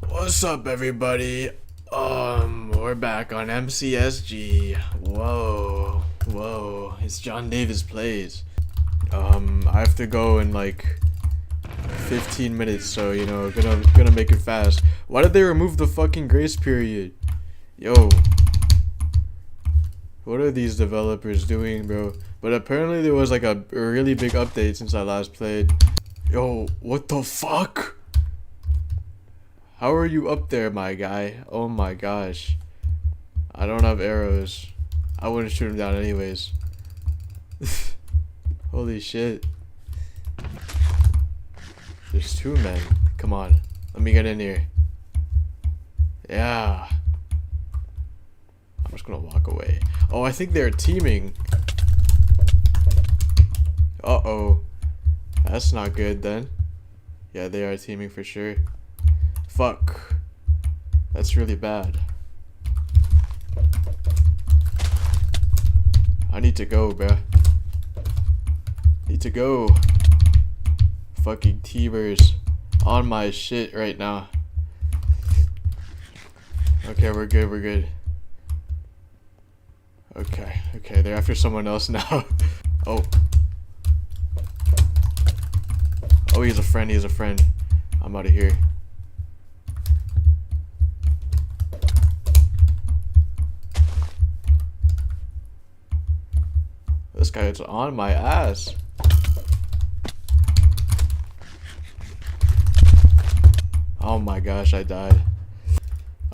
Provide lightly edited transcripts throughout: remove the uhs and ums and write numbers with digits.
What's up, everybody? We're back on MCSG. Whoa, it's John Davis Plays. I have to go in like 15 minutes, so gonna make it fast. Why did they remove the fucking grace period? Yo, what are these developers doing, bro? But apparently there was like a really big update since I last played. Yo, what the fuck? How are you up there, my guy? Oh my gosh. I don't have arrows. I wouldn't shoot him down anyways. Holy shit. There's two men. Come on. Let me get in here. Yeah. I'm just gonna walk away. Oh, I think they're teaming. Uh-oh. That's not good then. Yeah, they are teaming for sure. Fuck. That's really bad. I need to go, bruh. Need to go. Fucking teamers on my shit right now. Okay, we're good. Okay, they're after someone else now. Oh, he's a friend. I'm out of here. This guy is on my ass. Oh my gosh, I died.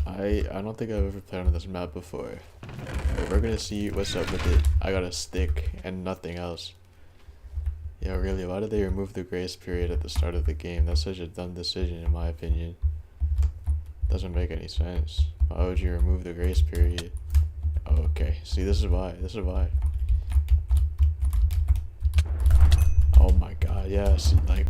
I don't think I've ever played on this map before. But we're gonna see what's up with it. I got a stick and nothing else. Yeah, really, why did they remove the grace period at the start of the game? That's such a dumb decision in my opinion. Doesn't make any sense. Why would you remove the grace period? Oh, okay, see, this is why. Oh my god, yes, like...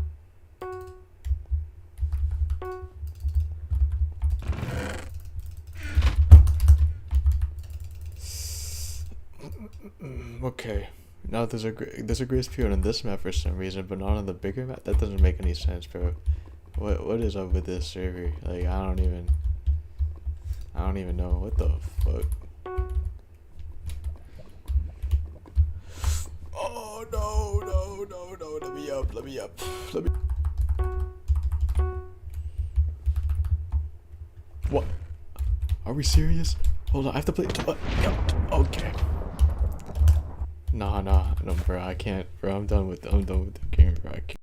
Okay, now there's a grace period on this map for some reason, but not on the bigger map. That doesn't make any sense, bro. What is up with this server? Like, I don't even know. What the fuck? Oh no, let me up. What? Are we serious? Hold on, I have to play. What? Okay. Nah, no, bro, I can't, bro. I'm done with the game, bro. I can't.